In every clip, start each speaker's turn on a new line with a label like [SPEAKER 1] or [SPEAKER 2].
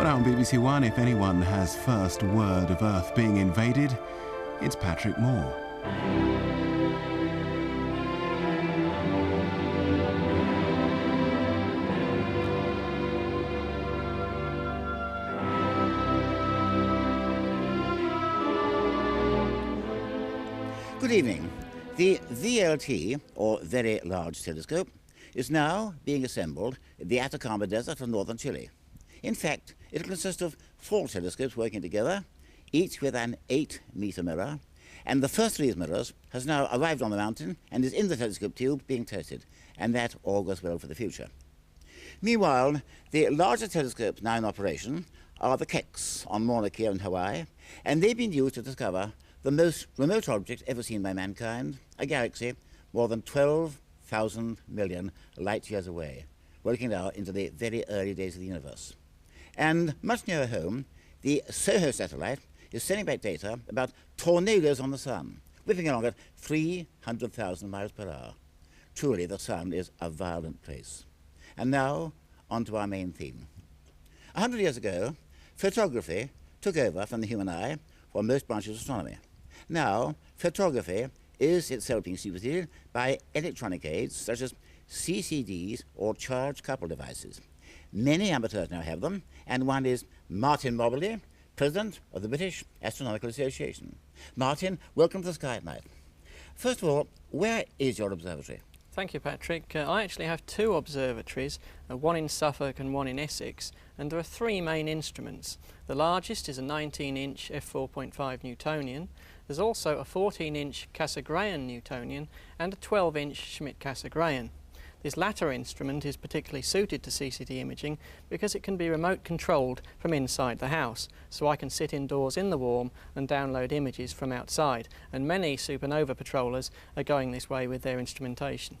[SPEAKER 1] Tonight on BBC One, if anyone has first word of Earth being invaded, it's Patrick Moore.
[SPEAKER 2] Good evening. The VLT, or Very Large Telescope, is now being assembled in the Atacama Desert of northern Chile. In fact, it will consist of 4 telescopes working together, each with an 8-meter mirror, and the first of these mirrors has now arrived on the mountain and is in the telescope tube being tested, and that all goes well for the future. Meanwhile, the larger telescopes now in operation are the Keck on Mauna Kea in Hawaii, and they've been used to discover the most remote object ever seen by mankind, a galaxy more than 12,000 million light years away, working now into the very early days of the universe. And much nearer home, the SOHO satellite is sending back data about tornadoes on the sun, whipping along at 300,000 miles per hour. Truly, the sun is a violent place. And now, on to our main theme. 100 years ago, photography took over from the human eye for most branches of astronomy. Now, photography is itself being superseded by electronic aids such as CCDs or charge coupled devices. Many amateurs now have them, and one is Martin Moberly, President of the British Astronomical Association. Martin, welcome to the Sky at Night. First of all, where is your observatory?
[SPEAKER 3] Thank you, Patrick. I actually have 2 observatories, one in Suffolk and one in Essex, and there are 3 main instruments. The largest is a 19-inch f4.5 Newtonian. There's also a 14-inch Cassegrain Newtonian and a 12-inch Schmidt-Cassegrain. This latter instrument is particularly suited to CCD imaging because it can be remote controlled from inside the house, so I can sit indoors in the warm and download images from outside, and many supernova patrollers are going this way with their instrumentation.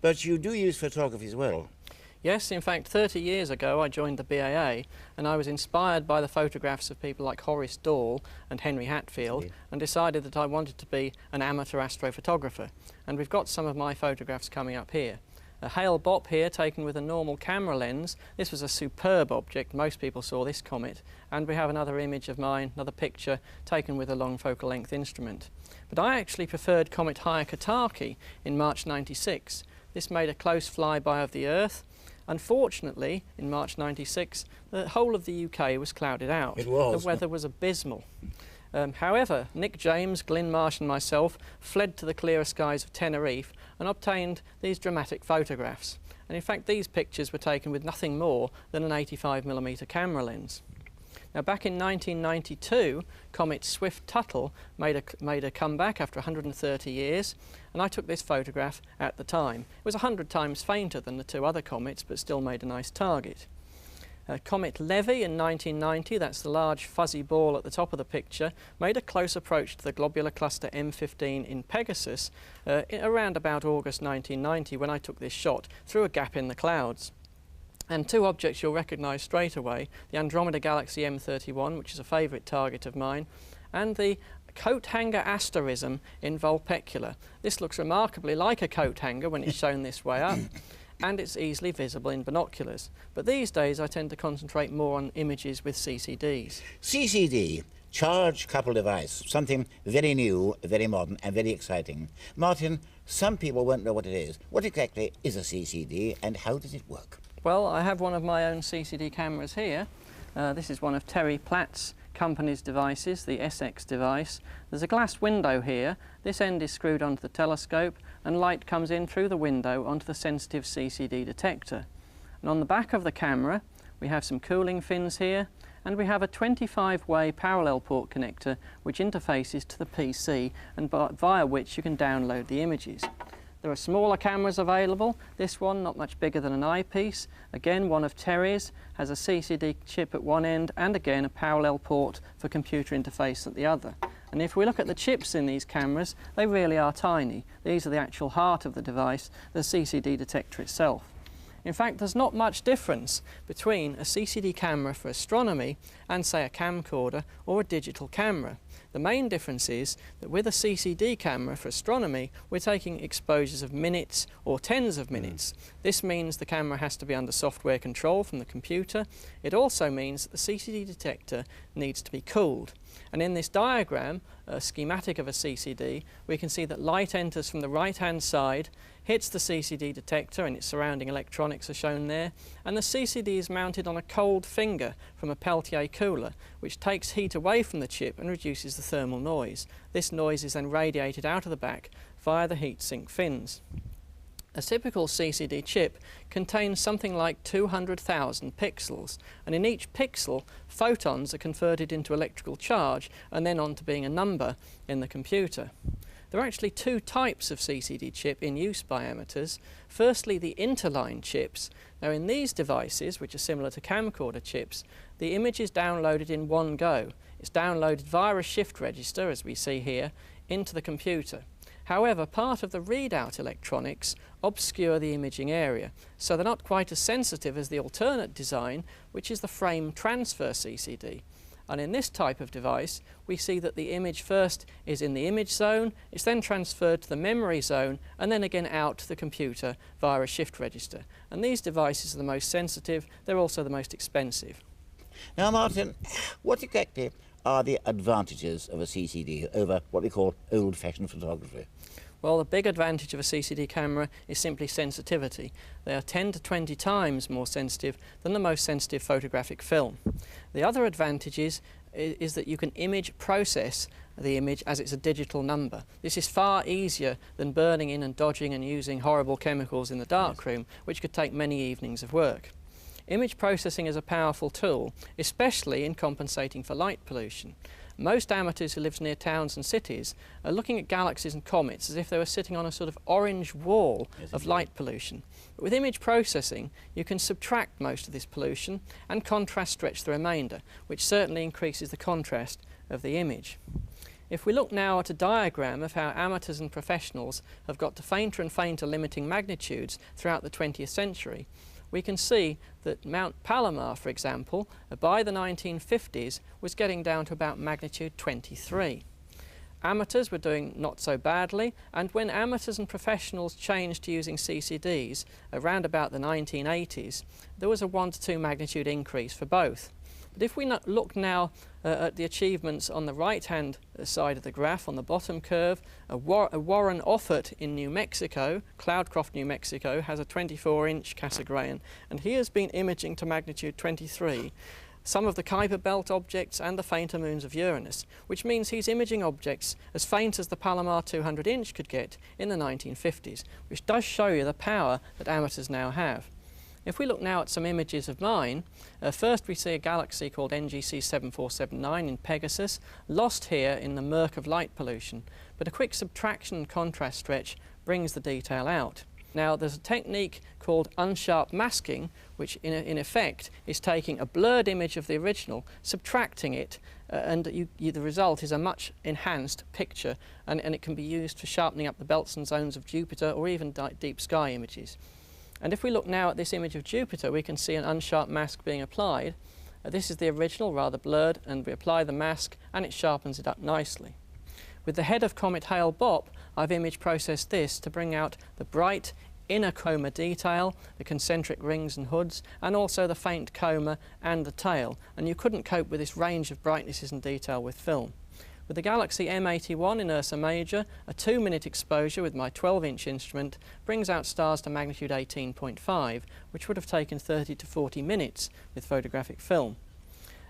[SPEAKER 2] But you do use photography as well.
[SPEAKER 3] Yes, in fact 30 years ago I joined the BAA and I was inspired by the photographs of people like Horace Dall and Henry Hatfield and decided that I wanted to be an amateur astrophotographer, and we've got some of my photographs coming up here. A Hale-Bopp here taken with a normal camera lens. This was a superb object, most people saw this comet, and we have another image of mine, another picture taken with a long focal length instrument. But I actually preferred comet Hyakutake in March '96. This made a close flyby of the Earth. Unfortunately, in March '96, the whole of the UK was clouded out.
[SPEAKER 2] It was.
[SPEAKER 3] The weather was abysmal. However, Nick James, Glyn Marsh and myself fled to the clearer skies of Tenerife and obtained these dramatic photographs. And in fact, these pictures were taken with nothing more than an 85mm camera lens. Now, back in 1992, comet Swift-Tuttle made a comeback after 130 years, and I took this photograph at the time. It was 100 times fainter than the 2 other comets, but still made a nice target. Comet Levy in 1990, that's the large fuzzy ball at the top of the picture, made a close approach to the globular cluster M15 in Pegasus around about August 1990 when I took this shot through a gap in the clouds. And 2 objects you'll recognise straight away, the Andromeda Galaxy M31, which is a favourite target of mine, and the coat hanger asterism in Vulpecula. This looks remarkably like a coat hanger when it's shown this way up. And it's easily visible in binoculars. But these days I tend to concentrate more on images with CCDs.
[SPEAKER 2] CCD, charge coupled device, something very new, very modern and very exciting. Martin, some people won't know what it is. What exactly is a CCD and how does it work?
[SPEAKER 3] Well, I have one of my own CCD cameras here. This is one of Terry Platt's company's devices, the SX device. There's a glass window here. This end is screwed onto the telescope and light comes in through the window onto the sensitive CCD detector. And on the back of the camera we have some cooling fins here, and we have a 25-way parallel port connector which interfaces to the PC and via which you can download the images. There are smaller cameras available. This one, not much bigger than an eyepiece. Again, one of Terry's, has a CCD chip at one end and again a parallel port for computer interface at the other. And if we look at the chips in these cameras, they really are tiny. These are the actual heart of the device, the CCD detector itself. In fact, there's not much difference between a CCD camera for astronomy and, say, a camcorder or a digital camera. The main difference is that with a CCD camera for astronomy, we're taking exposures of minutes or tens of minutes. This means the camera has to be under software control from the computer. It also means that the CCD detector needs to be cooled. And in this diagram, a schematic of a CCD, we can see that light enters from the right-hand side, hits the CCD detector and its surrounding electronics are shown there, and the CCD is mounted on a cold finger from a Peltier cooler, which takes heat away from the chip and reduces the thermal noise. This noise is then radiated out of the back via the heatsink fins. A typical CCD chip contains something like 200,000 pixels, and in each pixel, photons are converted into electrical charge and then on to being a number in the computer. There are actually two types of CCD chip in use by amateurs. Firstly, the interline chips. Now in these devices, which are similar to camcorder chips, the image is downloaded in one go. It's downloaded via a shift register, as we see here, into the computer. However, part of the readout electronics obscure the imaging area, so they're not quite as sensitive as the alternate design, which is the frame transfer CCD. And in this type of device, we see that the image first is in the image zone, it's then transferred to the memory zone, and then again out to the computer via a shift register. And these devices are the most sensitive, they're also the most expensive.
[SPEAKER 2] Now, Martin, what exactly are the advantages of a CCD over what we call old-fashioned photography?
[SPEAKER 3] Well, the big advantage of a CCD camera is simply sensitivity. They are 10 to 20 times more sensitive than the most sensitive photographic film. The other advantage is that you can image process the image as it's a digital number. This is far easier than burning in and dodging and using horrible chemicals in the darkroom, which could take many evenings of work. Image processing is a powerful tool, especially in compensating for light pollution. Most amateurs who live near towns and cities are looking at galaxies and comets as if they were sitting on a sort of orange wall of light pollution. But with image processing, you can subtract most of this pollution and contrast stretch the remainder, which certainly increases the contrast of the image. If we look now at a diagram of how amateurs and professionals have got to fainter and fainter limiting magnitudes throughout the 20th century, we can see that Mount Palomar, for example, by the 1950s was getting down to about magnitude 23. Amateurs were doing not so badly, and when amateurs and professionals changed to using CCDs around about the 1980s, there was a 1 to 2 magnitude increase for both. But if we look now at the achievements on the right-hand side of the graph, on the bottom curve, Warren Offert in New Mexico, Cloudcroft, New Mexico, has a 24-inch Cassegrain, and he has been imaging to magnitude 23 some of the Kuiper Belt objects and the fainter moons of Uranus, which means he's imaging objects as faint as the Palomar 200-inch could get in the 1950s, which does show you the power that amateurs now have. If we look now at some images of mine, first we see a galaxy called NGC 7479 in Pegasus, lost here in the murk of light pollution, but a quick subtraction and contrast stretch brings the detail out. Now there's a technique called unsharp masking, which in effect is taking a blurred image of the original, subtracting it, and the result is a much enhanced picture, and it can be used for sharpening up the belts and zones of Jupiter or even deep sky images. And if we look now at this image of Jupiter, we can see an unsharp mask being applied. This is the original, rather blurred, and we apply the mask and it sharpens it up nicely. With the head of Comet Hale-Bopp, I've image processed this to bring out the bright inner coma detail, the concentric rings and hoods, and also the faint coma and the tail. And you couldn't cope with this range of brightnesses and detail with film. With the Galaxy M81 in Ursa Major, a 2-minute exposure with my 12-inch instrument brings out stars to magnitude 18.5, which would have taken 30 to 40 minutes with photographic film.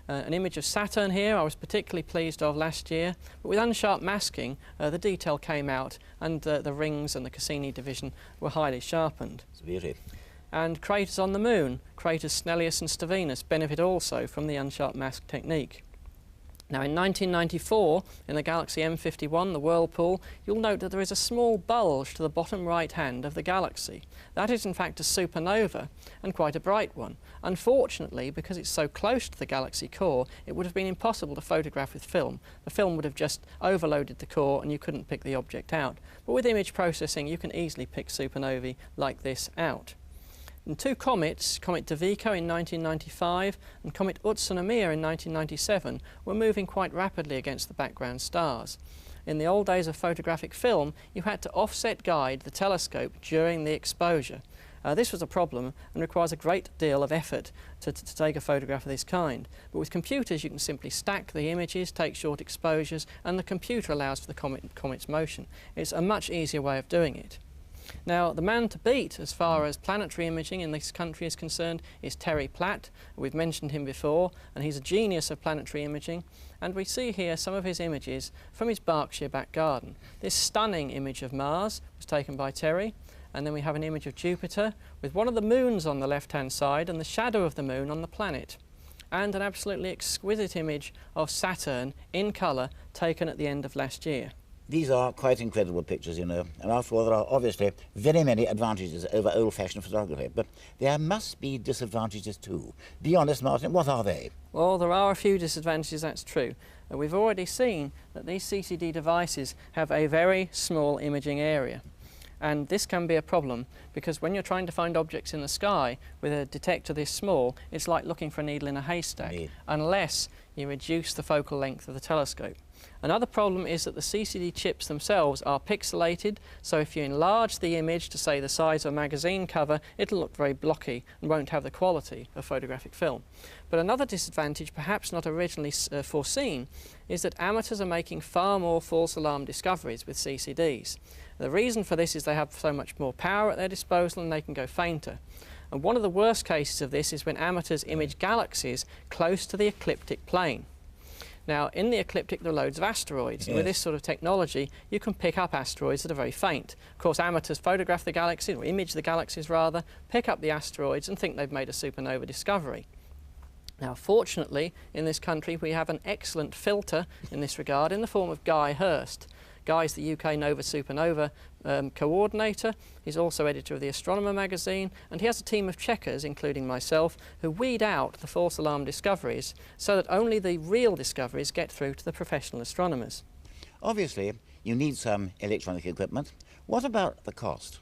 [SPEAKER 3] An image of Saturn here I was particularly pleased of last year, but with unsharp masking the detail came out and the rings and the Cassini division were highly sharpened.
[SPEAKER 2] It's beauty.
[SPEAKER 3] And craters on the Moon, craters Snellius and Stevinus, benefit also from the unsharp mask technique. Now in 1994, in the Galaxy M51, the Whirlpool, you'll note that there is a small bulge to the bottom right hand of the galaxy. That is in fact a supernova, and quite a bright one. Unfortunately, because it's so close to the galaxy core, it would have been impossible to photograph with film. The film would have just overloaded the core and you couldn't pick the object out. But with image processing, you can easily pick supernovae like this out. And two comets, Comet de Vico in 1995 and Comet Utsunomiya in 1997, were moving quite rapidly against the background stars. In the old days of photographic film, you had to offset guide the telescope during the exposure. This was a problem and requires a great deal of effort to take a photograph of this kind. But with computers you can simply stack the images, take short exposures, and the computer allows for the comet's motion. It's a much easier way of doing it. Now, the man to beat as far as planetary imaging in this country is concerned is Terry Platt. We've mentioned him before, and he's a genius of planetary imaging. And we see here some of his images from his Berkshire back garden. This stunning image of Mars was taken by Terry. And then we have an image of Jupiter with one of the moons on the left-hand side and the shadow of the moon on the planet. And an absolutely exquisite image of Saturn in colour taken at the end of last year.
[SPEAKER 2] These are quite incredible pictures, you know, and after all there are obviously very many advantages over old-fashioned photography, but there must be disadvantages too. Be honest, Martin, what are they?
[SPEAKER 3] Well, there are a few disadvantages, that's true. We've already seen that these CCD devices have a very small imaging area. And this can be a problem because when you're trying to find objects in the sky with a detector this small, it's like looking for a needle in a haystack, unless you reduce the focal length of the telescope. Another problem is that the CCD chips themselves are pixelated, so if you enlarge the image to, say, the size of a magazine cover, it'll look very blocky and won't have the quality of photographic film. But another disadvantage, perhaps not originally foreseen, is that amateurs are making far more false alarm discoveries with CCDs. The reason for this is they have so much more power at their disposal and they can go fainter. And one of the worst cases of this is when amateurs image galaxies close to the ecliptic plane. Now, in the ecliptic there are loads of asteroids, and with this sort of technology you can pick up asteroids that are very faint. Of course, amateurs photograph the galaxies, or image the galaxies rather, pick up the asteroids and think they've made a supernova discovery. Now, fortunately, in this country we have an excellent filter in this regard in the form of Guy Hurst. Guy's the UK Nova Supernova coordinator. He's also editor of the Astronomer magazine, and he has a team of checkers, including myself, who weed out the false alarm discoveries so that only the real discoveries get through to the professional astronomers.
[SPEAKER 2] Obviously, you need some electronic equipment. What about the cost?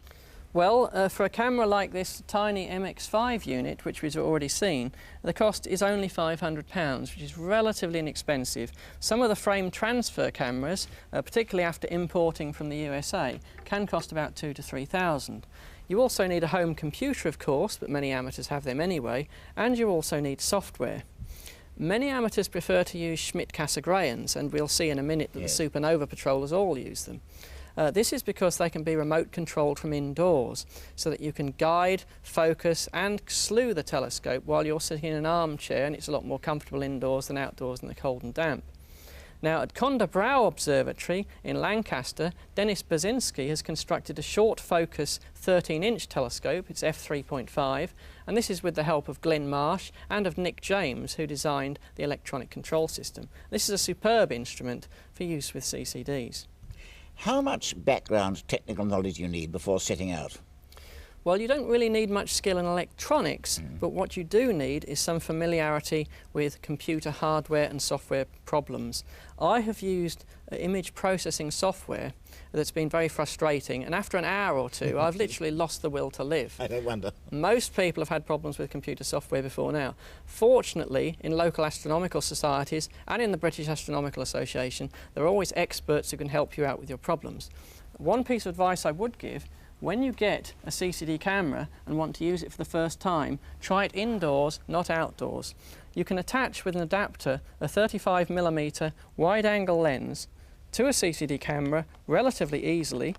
[SPEAKER 3] Well, for a camera like this tiny MX5 unit, which we've already seen, the cost is only £500, which is relatively inexpensive. Some of the frame transfer cameras, particularly after importing from the USA, can cost about £2,000 to £3,000. You also need a home computer, of course, but many amateurs have them anyway, and you also need software. Many amateurs prefer to use Schmidt-Cassegraians, and we'll see in a minute that the Supernova Patrollers all use them. This is because they can be remote controlled from indoors, so that you can guide, focus and slew the telescope while you're sitting in an armchair, and it's a lot more comfortable indoors than outdoors in the cold and damp. Now, at Conda Brow Observatory in Lancaster, Denis Baczynski has constructed a short focus 13-inch telescope. It's f3.5, and this is with the help of Glenn Marsh and of Nick James, who designed the electronic control system. This is a superb instrument for use with CCDs.
[SPEAKER 2] How much background technical knowledge do you need before setting out?
[SPEAKER 3] Well, you don't really need much skill in electronics, but what you do need is some familiarity with computer hardware and software problems. I have used image processing software that's been very frustrating, and after an hour or two I've literally lost the will to live.
[SPEAKER 2] I don't wonder.
[SPEAKER 3] Most people have had problems with computer software before now. Fortunately, in local astronomical societies and in the British Astronomical Association, there are always experts who can help you out with your problems. One piece of advice I would give: when you get a CCD camera and want to use it for the first time, try it indoors, not outdoors. You can attach with an adapter a 35mm wide-angle lens to a CCD camera relatively easily,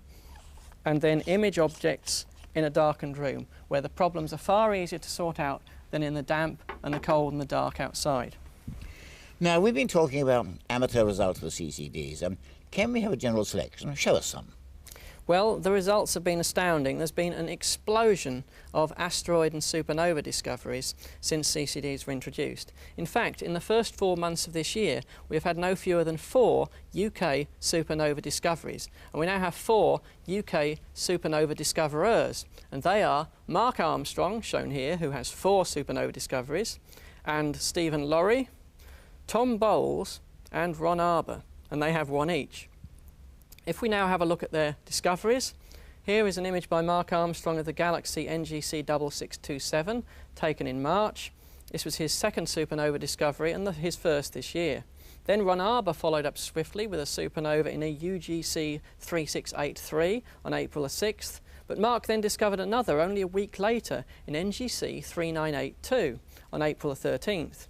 [SPEAKER 3] and then image objects in a darkened room where the problems are far easier to sort out than in the damp and the cold and the dark outside.
[SPEAKER 2] Now, we've been talking about amateur results for CCDs. Can we have a general selection? Show us some.
[SPEAKER 3] Well, the results have been astounding. There's been an explosion of asteroid and supernova discoveries since CCDs were introduced. In fact, in the first 4 months of this year, we've had no fewer than 4 UK supernova discoveries. And we now have 4 UK supernova discoverers. And they are Mark Armstrong, shown here, who has 4 supernova discoveries, and Stephen Laurie, Tom Bowles, and Ron Arbour. And they have 1 each. If we now have a look at their discoveries, Here is an image by Mark Armstrong of the galaxy NGC 6627, taken in March. This was his second supernova discovery and his first this year. Then Ron Arbour followed up swiftly with a supernova in a UGC 3683 on April the 6th, but Mark then discovered another only a week later in NGC 3982 on April the 13th.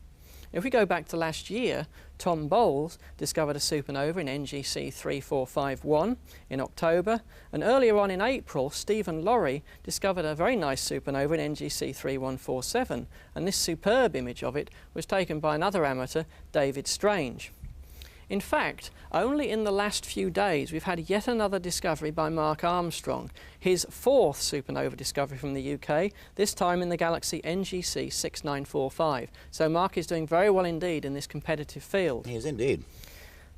[SPEAKER 3] If we go back to last year, Tom Bowles discovered a supernova in NGC 3451 in October, and earlier on in April, Stephen Laurie discovered a very nice supernova in NGC 3147, and this superb image of it was taken by another amateur, David Strange. In fact, only in the last few days we've had yet another discovery by Mark Armstrong, his fourth supernova discovery from the UK, this time in the galaxy NGC 6945. So Mark is doing very well indeed in this competitive field.
[SPEAKER 2] He is indeed.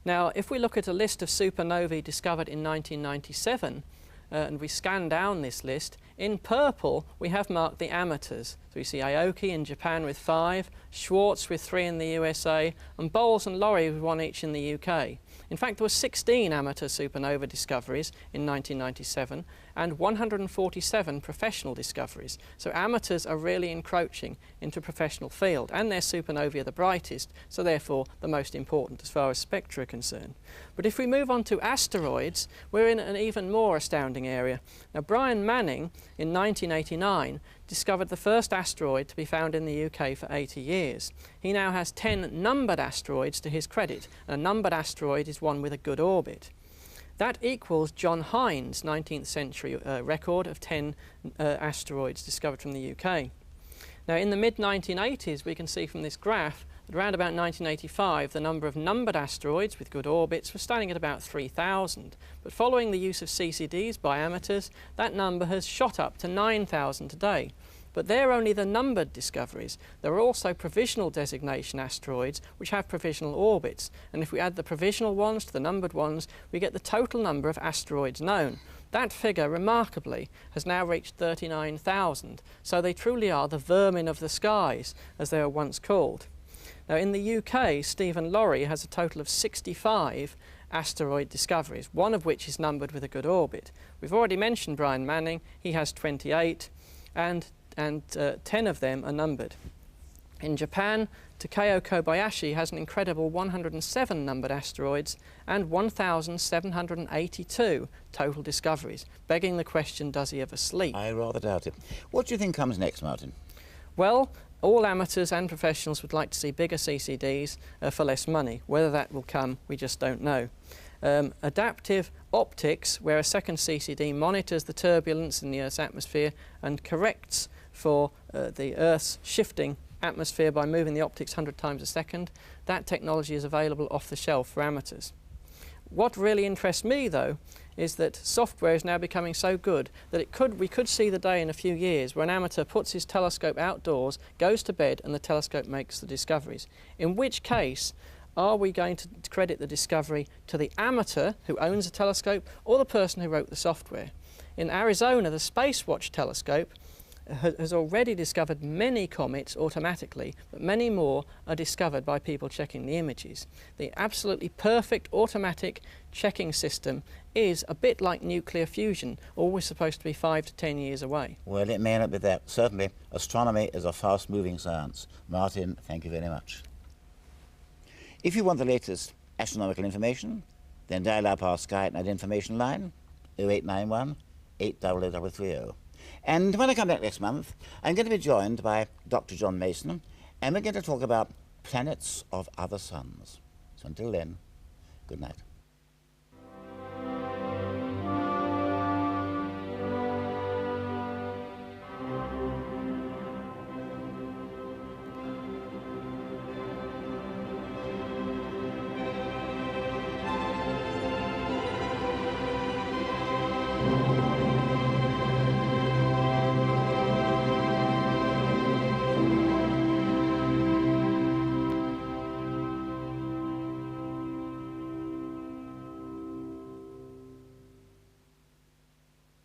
[SPEAKER 3] Now, if we look at a list of supernovae discovered in 1997, and we scan down this list, in purple we have marked the amateurs. So we see Aoki in Japan with 5, Schwartz with 3 in the USA, and Bowles and Laurie with 1 each in the UK. In fact, there were 16 amateur supernova discoveries in 1997 and 147 professional discoveries. So amateurs are really encroaching into professional field, and their supernovae are the brightest, so therefore the most important as far as spectra are concerned. But if we move on to asteroids, we're in an even more astounding area. Now, Brian Manning in 1989 discovered the first asteroid to be found in the UK for 80 years. He now has 10 numbered asteroids to his credit, and a numbered asteroid is one with a good orbit. That equals John Hines' 19th century record of 10 asteroids discovered from the UK. Now, in the mid-1980s, we can see from this graph that around about 1985, the number of numbered asteroids with good orbits was standing at about 3,000. But following the use of CCDs by amateurs, that number has shot up to 9,000 today. But they're only the numbered discoveries. There are also provisional designation asteroids which have provisional orbits, and if we add the provisional ones to the numbered ones, we get the total number of asteroids known. That figure, remarkably, has now reached 39,000, so they truly are the vermin of the skies, as they were once called. Now, in the UK, Stephen Laurie has a total of 65 asteroid discoveries, one of which is numbered with a good orbit. We've already mentioned Brian Manning. He has 28, and 10 of them are numbered. In Japan, Takeo Kobayashi has an incredible 107 numbered asteroids and 1,782 total discoveries, begging the question, does he ever sleep?
[SPEAKER 2] I rather doubt it. What do you think comes next, Martin?
[SPEAKER 3] Well, all amateurs and professionals would like to see bigger CCDs for less money. Whether that will come, we just don't know. Adaptive optics, where a second CCD monitors the turbulence in the Earth's atmosphere and corrects for the Earth's shifting atmosphere by moving the optics 100 times a second, that technology is available off the shelf for amateurs. What really interests me, though, is that software is now becoming so good that we could see the day in a few years where an amateur puts his telescope outdoors, goes to bed, and the telescope makes the discoveries. In which case, are we going to credit the discovery to the amateur who owns a telescope or the person who wrote the software? In Arizona, the Spacewatch telescope has already discovered many comets automatically, but many more are discovered by people checking the images. The absolutely perfect automatic checking system is a bit like nuclear fusion, always supposed to be 5 to 10 years away.
[SPEAKER 2] Well, it may not be that. Certainly, astronomy is a fast-moving science. Martin, thank you very much. If you want the latest astronomical information, then dial up our Sky at Night information line, 0891 80030. And when I come back next month, I'm going to be joined by Dr. John Mason, and we're going to talk about planets of other suns. So until then, good night.